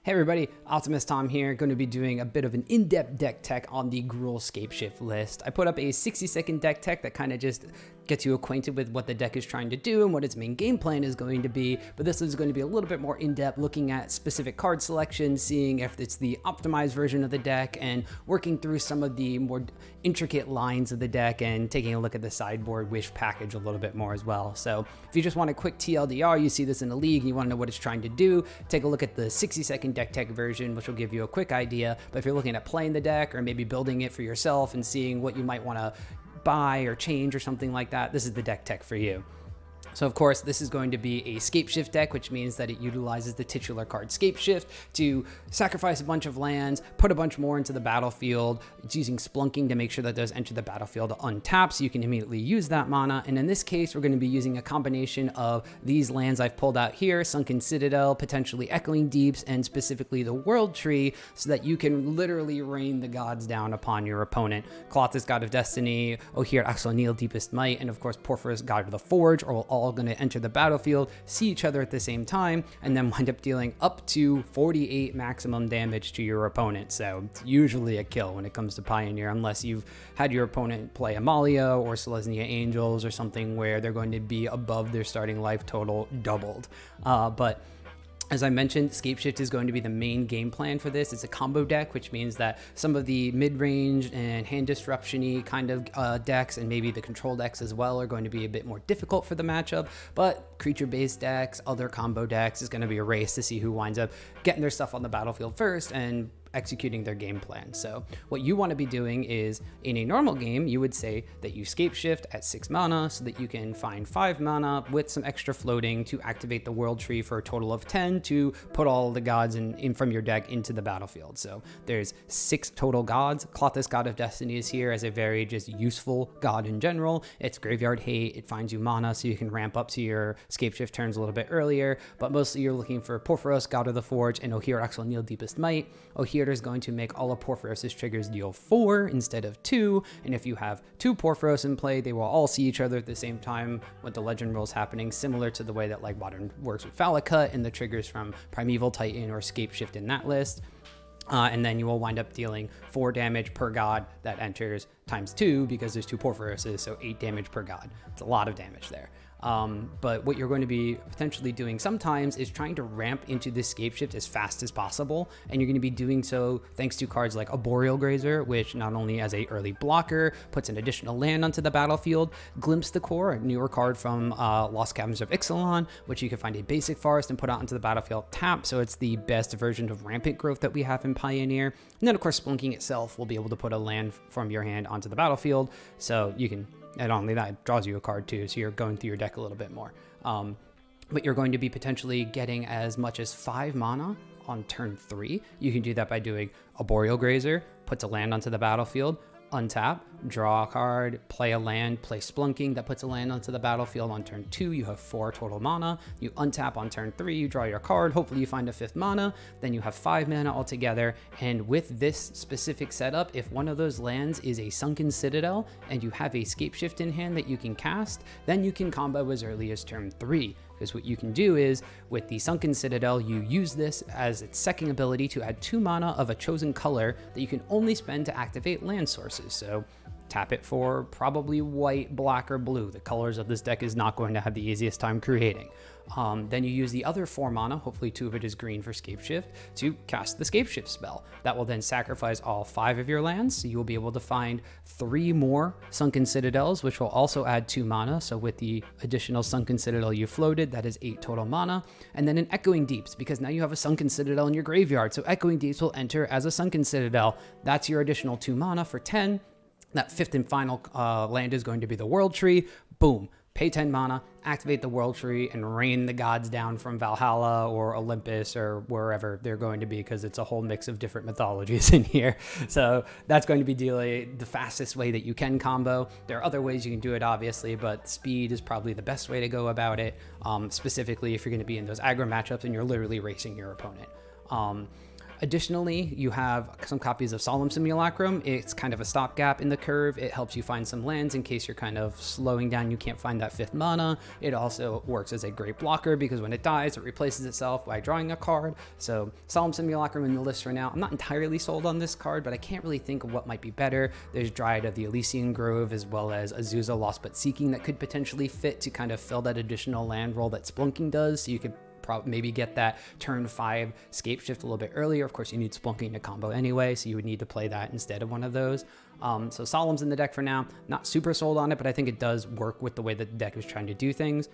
Hey everybody, Optimus Tom here, going to be doing a bit of an in-depth deck tech on the Gruul Scapeshift list. I put up a 60-second deck tech that kind of just gets you acquainted with what the deck is trying to do and what its main game plan is going to be, but this is going to be a little bit more in-depth, looking at specific card selection, seeing if it's the optimized version of the deck, and working through some of the more intricate lines of the deck and taking a look at the sideboard wish package a little bit more as well. So if you just want a quick TLDR, you see this in a league and you want to know what it's trying to do, take a look at the 60-second deck tech version, which will give you a quick idea. But if you're looking at playing the deck or maybe building it for yourself and seeing what you might want to buy or change or something like that, this is the deck tech for you. So of course, this is going to be a Scapeshift deck, which means that it utilizes the titular card Scapeshift to sacrifice a bunch of lands, put a bunch more into the battlefield. It's using Spelunking to make sure that those enter the battlefield untapped, so you can immediately use that mana. And in this case, we're going to be using a combination of these lands I've pulled out here, Sunken Citadel, potentially Echoing Deeps, and specifically the World Tree, so that you can literally rain the gods down upon your opponent. Klothys, God of Destiny, Ohir Axel-Nil, Deepest Might, and of course Porphyros, God of the Forge, are all going to enter the battlefield, see each other at the same time, and then wind up dealing up to 48 maximum damage to your opponent. So it's usually a kill when it comes to Pioneer, unless you've had your opponent play Amalia or Selesnya Angels or something where they're going to be above their starting life total doubled. But as I mentioned, Scapeshift is going to be the main game plan for this. It's a combo deck, which means that some of the mid-range and hand disruption-y kind of decks, and maybe the control decks as well, are going to be a bit more difficult for the matchup. But creature-based decks, other combo decks, is going to be a race to see who winds up getting their stuff on the battlefield first and executing their game plan. So what you want to be doing is, in a normal game, you would say that you Scapeshift at 6 mana so that you can find 5 mana with some extra floating to activate the World Tree for a total of 10 to put all the gods in from your deck into the battlefield. So there's 6 total gods. Klothys, God of Destiny, is here as a very just useful god in general. It's graveyard hate, it finds you mana so you can ramp up to your Scapeshift turns a little bit earlier, but mostly you're looking for Porphyros, God of the Forge, and Ohir Axel-Nil, Deepest Might. Ohir is going to make all of Porphyros' triggers deal 4 instead of 2, and if you have 2 Porphyros in play, they will all see each other at the same time with the legend rules happening, similar to the way that like Modern works with Valakut and the triggers from Primeval Titan or Scapeshift in that list. And then you will wind up dealing 4 damage per god that enters times 2 because there's 2 Porphyroses, so 8 damage per god. It's a lot of damage there. But what you're going to be potentially doing sometimes is trying to ramp into this Scapeshift as fast as possible, and you're going to be doing so thanks to cards like a Boreal Grazer, which not only as a early blocker puts an additional land onto the battlefield, Glimpse the Core, a newer card from Lost Caverns of Ixalan, which you can find a basic forest and put out onto the battlefield tapped, so it's the best version of rampant growth that we have in Pioneer. And then of course Spelunking itself will be able to put a land from your hand onto the battlefield, so you can, and only that, it draws you a card too, so you're going through your deck a little bit more. But you're going to be potentially getting as much as 5 mana on turn 3. You can do that by doing a Boreal Grazer, puts a land onto the battlefield, untap, draw a card, play a land, play Spelunking that puts a land onto the battlefield. On turn 2, you have 4 total mana. You untap on turn 3, you draw your card, hopefully you find a 5th mana, then you have 5 mana altogether. And with this specific setup, if one of those lands is a Sunken Citadel and you have a Scapeshift in hand that you can cast, then you can combo as early as turn 3. Because what you can do is, with the Sunken Citadel, you use this as its second ability to add 2 mana of a chosen color that you can only spend to activate land sources. So tap it for probably white, black, or blue. The colors of this deck is not going to have the easiest time creating. Then you use the other 4 mana, hopefully 2 of it is green for Scapeshift, to cast the Scapeshift spell. That will then sacrifice all 5 of your lands, so you will be able to find 3 more Sunken Citadels, which will also add 2 mana. So with the additional Sunken Citadel you floated, that is 8 total mana. And then an Echoing Deeps, because now you have a Sunken Citadel in your graveyard, so Echoing Deeps will enter as a Sunken Citadel. That's your additional 2 mana for 10. That 5th and final land is going to be the World Tree. Boom. Pay 10 mana, activate the World Tree, and rain the gods down from Valhalla or Olympus or wherever they're going to be, because it's a whole mix of different mythologies in here. So that's going to be the fastest way that you can combo. There are other ways you can do it, obviously, but speed is probably the best way to go about it, specifically if you're going to be in those aggro matchups and you're literally racing your opponent. Additionally, you have some copies of Solemn Simulacrum. It's kind of a stopgap in the curve. It helps you find some lands in case you're kind of slowing down, you can't find that 5th mana. It also works as a great blocker because when it dies, it replaces itself by drawing a card. So Solemn Simulacrum in the list for now. I'm not entirely sold on this card, but I can't really think of what might be better. There's Dryad of the Elysian Grove as well as Azusa Lost But Seeking that could potentially fit to kind of fill that additional land role that Spelunking does, so you could maybe get that turn 5 Scapeshift a little bit earlier. Of course, you need Spelunking to combo anyway, so you would need to play that instead of one of those. So Solemn's in the deck for now. Not super sold on it, but I think it does work with the way that the deck is trying to do things.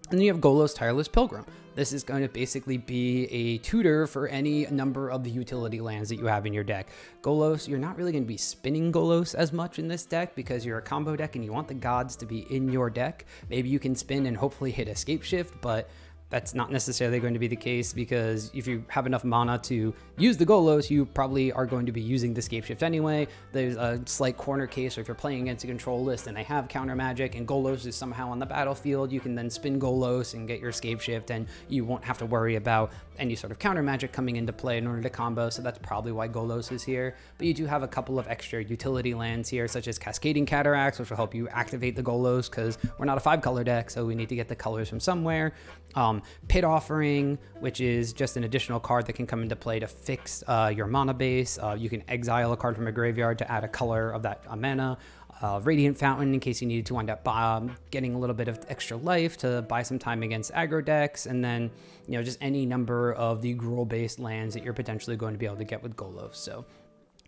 And then you have Golos Tireless Pilgrim. This is going to basically be a tutor for any number of the utility lands that you have in your deck. Golos, you're not really going to be spinning Golos as much in this deck because you're a combo deck and you want the gods to be in your deck. Maybe you can spin and hopefully hit a Scapeshift, but that's not necessarily going to be the case because if you have enough mana to use the Golos, you probably are going to be using the Scapeshift anyway. There's a slight corner case, or if you're playing against a control list and they have counter magic and Golos is somehow on the battlefield, you can then spin Golos and get your Scapeshift and you won't have to worry about any sort of counter magic coming into play in order to combo, so that's probably why Golos is here. But you do have a couple of extra utility lands here, such as Cascading Cataracts, which will help you activate the Golos because we're not a 5-color deck, so we need to get the colors from somewhere. Pit Offering, which is just an additional card that can come into play to fix your mana base. You can exile a card from a graveyard to add a color of that mana. Radiant Fountain, in case you needed to wind up getting a little bit of extra life to buy some time against aggro decks, and then just any number of the Gruul based lands that you're potentially going to be able to get with Golos. So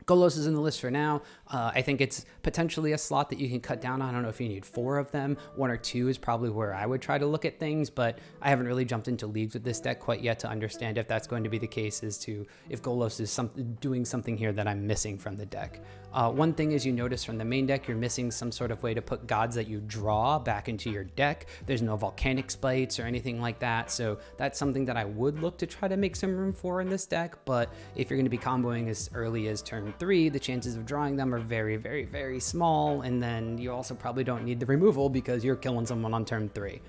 Golos is in the list for now. I think it's potentially a slot that you can cut down on. I don't know if you need 4 of them. 1 or 2 is probably where I would try to look at things, but I haven't really jumped into leagues with this deck quite yet to understand if that's going to be the case, as to if Golos is doing something here that I'm missing from the deck. One thing is, you notice from the main deck, you're missing some sort of way to put gods that you draw back into your deck. There's no volcanic sprites or anything like that, so that's something that I would look to try to make some room for in this deck. But if you're going to be comboing as early as turn 3, the chances of drawing them are very, very, very small, and then you also probably don't need the removal because you're killing someone on turn 3.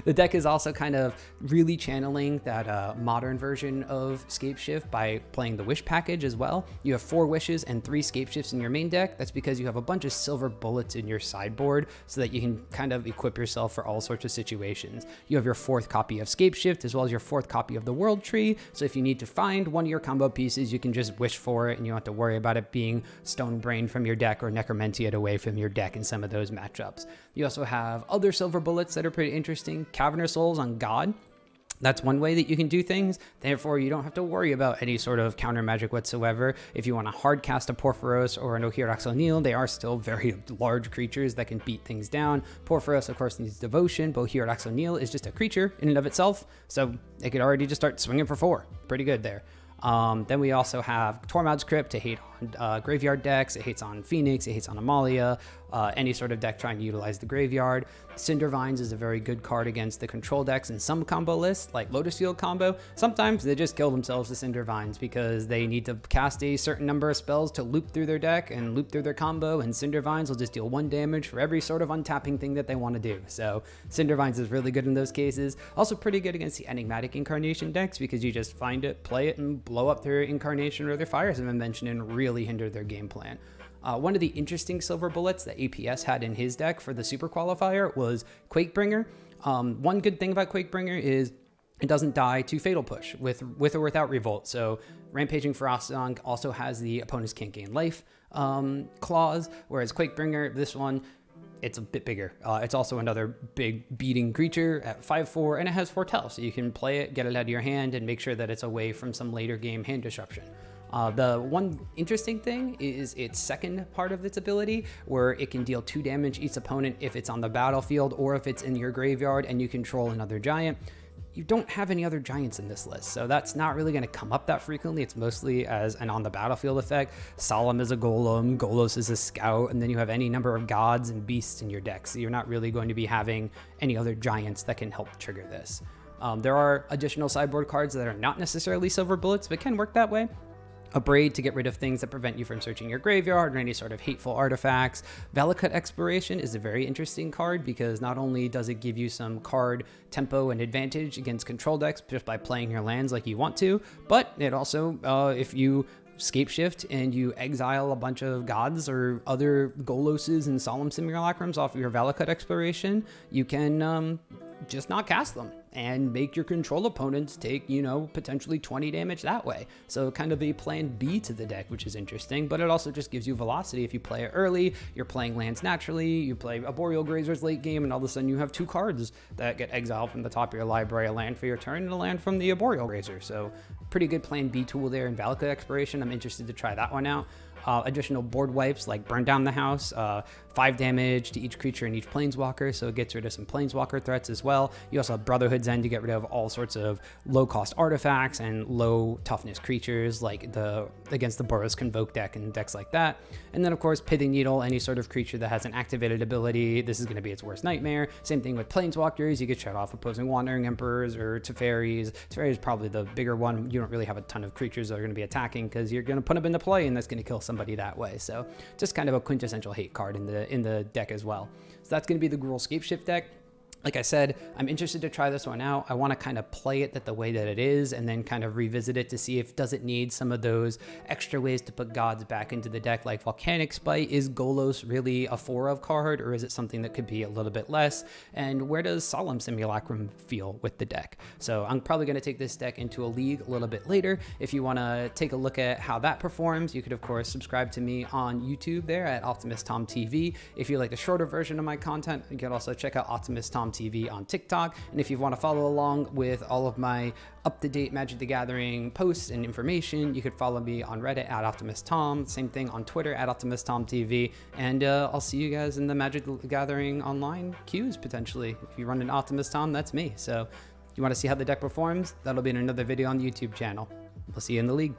The deck is also kind of really channeling that modern version of Scapeshift by playing the Wish package as well. You have 4 Wishes and 3 Scapeshifts in your main deck. That's because you have a bunch of silver bullets in your sideboard so that you can kind of equip yourself for all sorts of situations. You have your 4th copy of Scapeshift as well as your 4th copy of the World Tree, so if you need to find one of your combo pieces, you can just wish for it and you don't have to worry about it being Stone Brained from your deck or Necromantiaed away from your deck in some of those matchups. You also have other silver bullets that are pretty interesting. Cavernous Souls on God. That's one way that you can do things. Therefore, you don't have to worry about any sort of counter magic whatsoever. If you want to hard cast a Porphyros or an Ohirax O'Neill, they are still very large creatures that can beat things down. Porphyros, of course, needs devotion, but Ohirax O'Neill is just a creature in and of itself, so it could already just start swinging for 4. Pretty good there. Then we also have Tormod's Crypt to hate on graveyard decks. It hates on Phoenix, it hates on Amalia, any sort of deck trying to utilize the graveyard. Cindervines is a very good card against the control decks in some combo lists, like Lotus Field combo. Sometimes they just kill themselves to Cindervines because they need to cast a certain number of spells to loop through their deck and loop through their combo, and Cindervines will just deal 1 damage for every sort of untapping thing that they want to do. So Cindervines is really good in those cases. Also pretty good against the Enigmatic Incarnation decks because you just find it, play it, and blow up their Incarnation or their Fires Invention and really hinder their game plan. One of the interesting silver bullets that APS had in his deck for the Super Qualifier was Quakebringer. One good thing about Quakebringer is it doesn't die to Fatal Push with or without Revolt. So Rampaging Ferocity also has the opponents can't gain life clause, whereas Quakebringer, this one, it's a bit bigger. It's also another big beating creature at 5/4, and it has Foretell, so you can play it, get it out of your hand, and make sure that it's away from some later game hand disruption. The one interesting thing is its second part of its ability, where it can deal 2 damage each opponent if it's on the battlefield or if it's in your graveyard and you control another giant. You don't have any other giants in this list, so that's not really going to come up that frequently. It's mostly as an on the battlefield effect. Solemn is a golem, Golos is a scout, and then you have any number of gods and beasts in your deck, so you're not really going to be having any other giants that can help trigger this. There are additional sideboard cards that are not necessarily silver bullets but can work that way. a braid to get rid of things that prevent you from searching your graveyard or any sort of hateful artifacts. Valakut Exploration is a very interesting card because not only does it give you some card tempo and advantage against control decks just by playing your lands like you want to, but it also, if you Scapeshift and you exile a bunch of gods or other Goloses and Solemn Simulacrums off of your Valakut Exploration, you can just not cast them and make your control opponents take, potentially 20 damage that way. So kind of a plan B to the deck, which is interesting, but it also just gives you velocity. If you play it early, you're playing lands naturally, you play Arboreal Grazers late game, and all of a sudden you have 2 cards that get exiled from the top of your library, a land for your turn and a land from the Arboreal Grazer. So pretty good plan B tool there in Valakut Exploration. I'm interested to try that one out. Additional board wipes like Burn Down the House, 5 damage to each creature and each planeswalker, so it gets rid of some planeswalker threats as well. You also have Brotherhood's End to get rid of all sorts of low cost artifacts and low toughness creatures like against the Boros Convoke deck and decks like that. And then of course Pithing Needle, any sort of creature that has an activated ability, this is going to be its worst nightmare. Same thing with planeswalkers, you could shut off opposing Wandering Emperors or Teferis. Teferi is probably the bigger one. You don't really have a ton of creatures that are going to be attacking because you're going to put them into play and that's going to kill somebody that way. So just kind of a quintessential hate card in the deck as well. So that's going to be the Gruul Scapeshift deck. Like I said, I'm interested to try this one out. I want to kind of play it the way that it is and then kind of revisit it to see if does it need some of those extra ways to put gods back into the deck, like Volcanic Spite. Is Golos really a 4-of card, or is it something that could be a little bit less? And where does Solemn Simulacrum feel with the deck? So I'm probably going to take this deck into a league a little bit later. If you want to take a look at how that performs, you could of course subscribe to me on YouTube there at Optimus Tom TV. If you like the shorter version of my content, you can also check out Optimus Tom TV on TikTok. And if you want to follow along with all of my up-to-date Magic the Gathering posts and information, you could follow me on Reddit at Optimus Tom. Same thing on Twitter at Optimus Tom TV. And I'll see you guys in the Magic the Gathering online queues potentially. If you run an Optimus Tom, that's me. So if you want to see how the deck performs, that'll be in another video on the YouTube channel. We'll see you in the league.